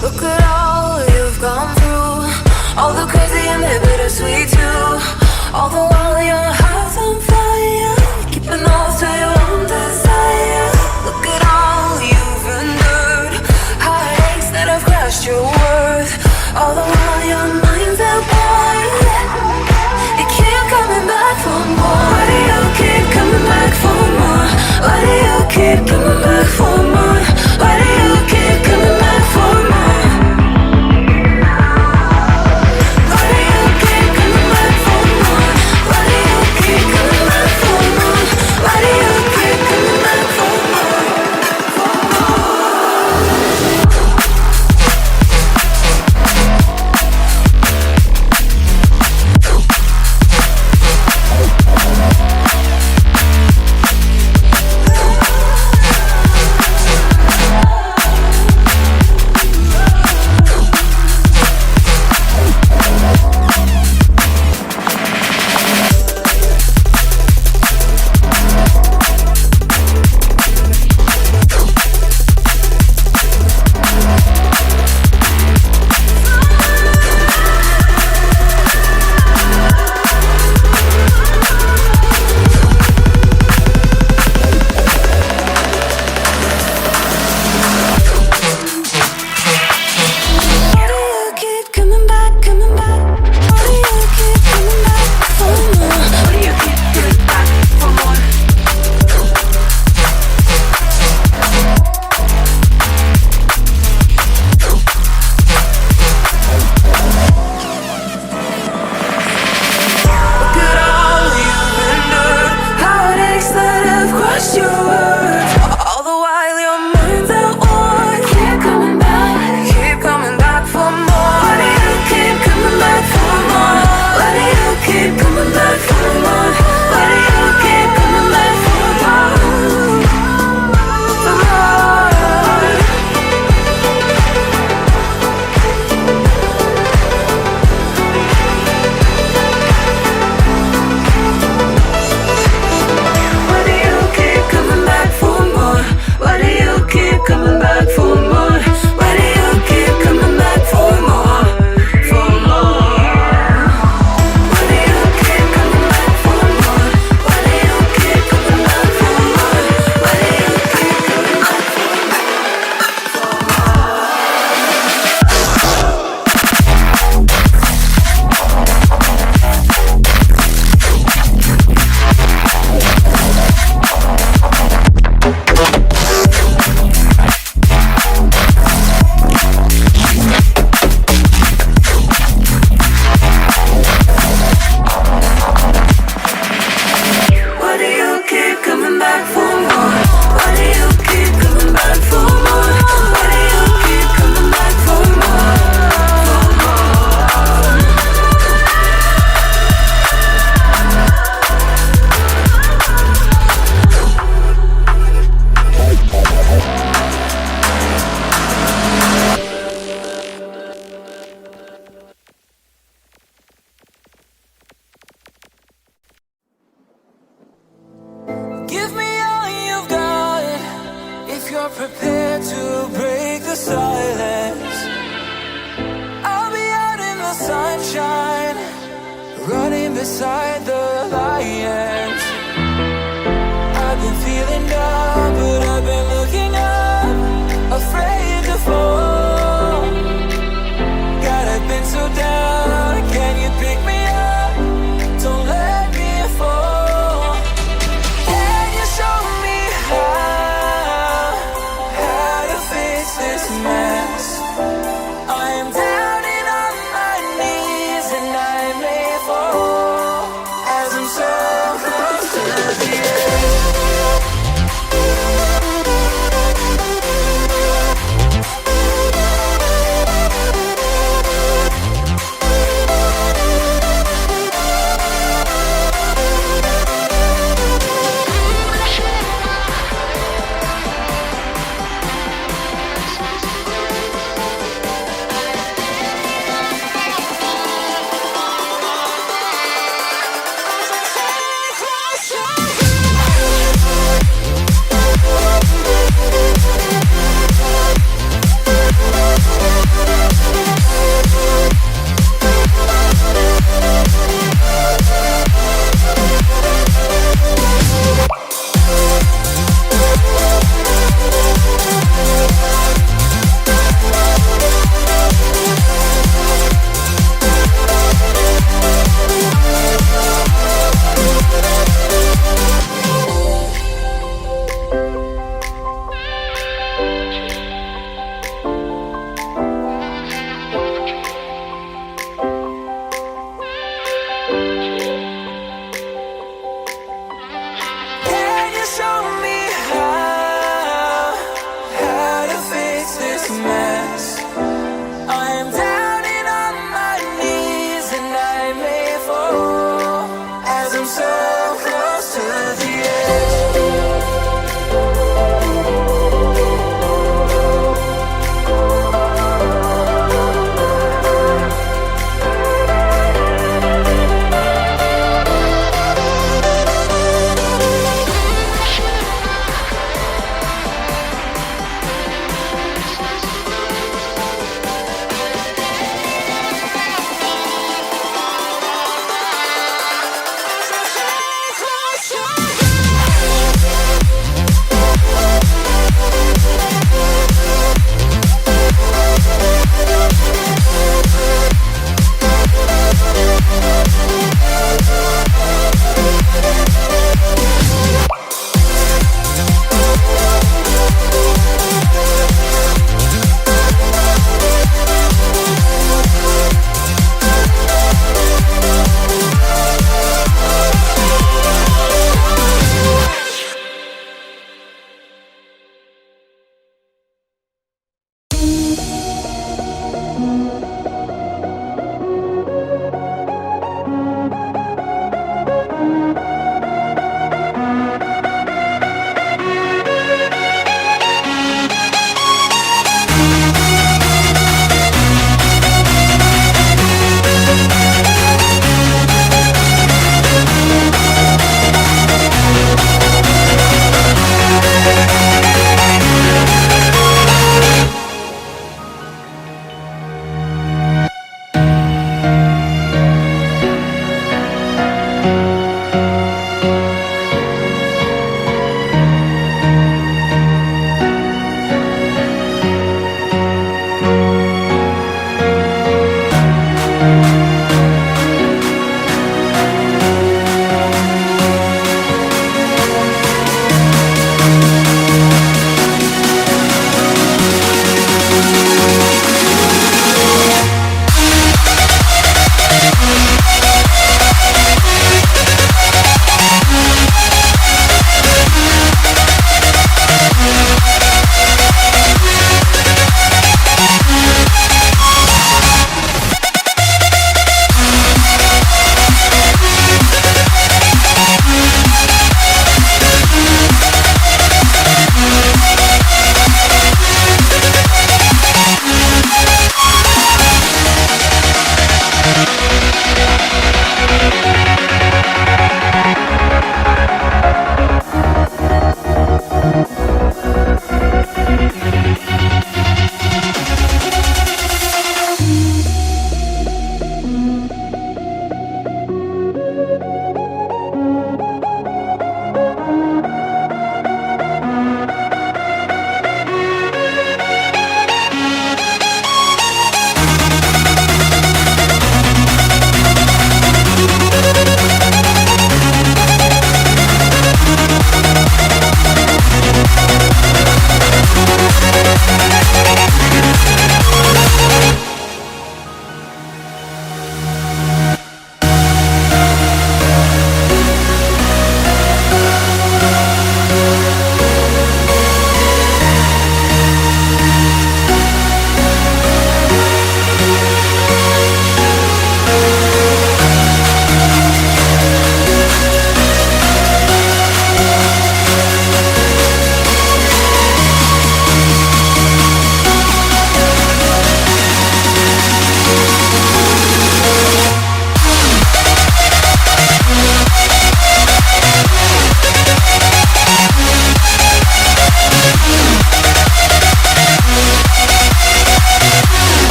Look at all you've gone through, all the crazy and the bittersweet too. All the while your heart's on fire, keeping off to your own desire. Look at all you've endured, heartaches that have crushed your worth. All the while your mind's at war, you keep coming back for more. Why do you keep coming back for more? Why do you keep coming back for more? Why do you keep coming back for more? Why do you keep coming back for more? Why do you keep coming back for more? Why do you keep coming back for more? Prepared to break the silence. I'll be out in the sunshine, running beside the lions. I've been feeling down, but I've been looking up, afraid to fall. God, I've been so down, can you pick me up? Don't let me fall. Can you show me how to fix this mess? I am down and on my knees and I may fall as I'm so close.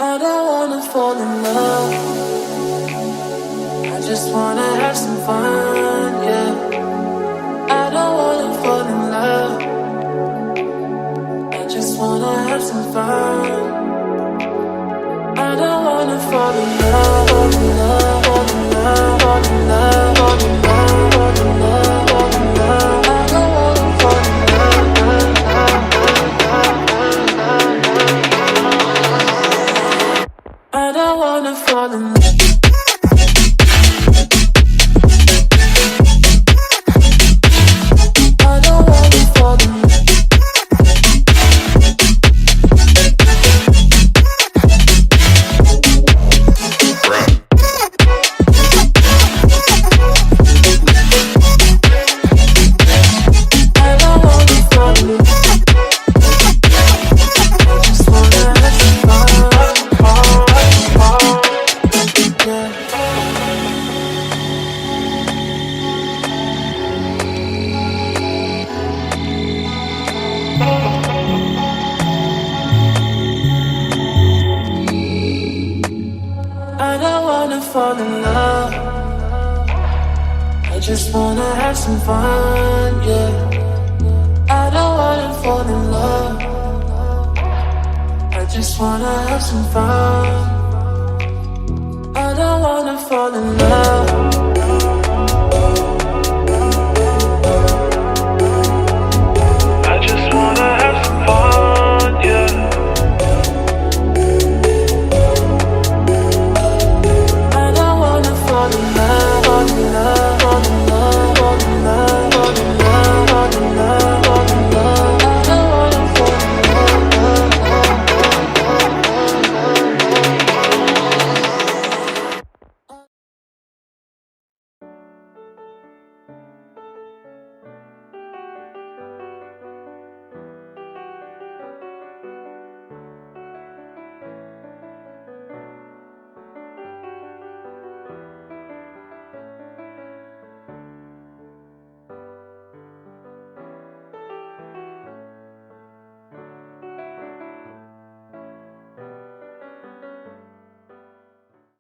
I don't wanna fall in love. I just wanna have some fun, yeah. I don't wanna fall in love. I just wanna have some fun. I don't wanna fall in love, fall in love, fall in love, fall in love, fall in love, fall in love, fall in love. I don't wanna fall in love, I don't wanna fall in love. I don't wanna fall in love. I just wanna have some fun, yeah. I don't wanna fall in love. I just wanna have some fun. I don't wanna fall in love.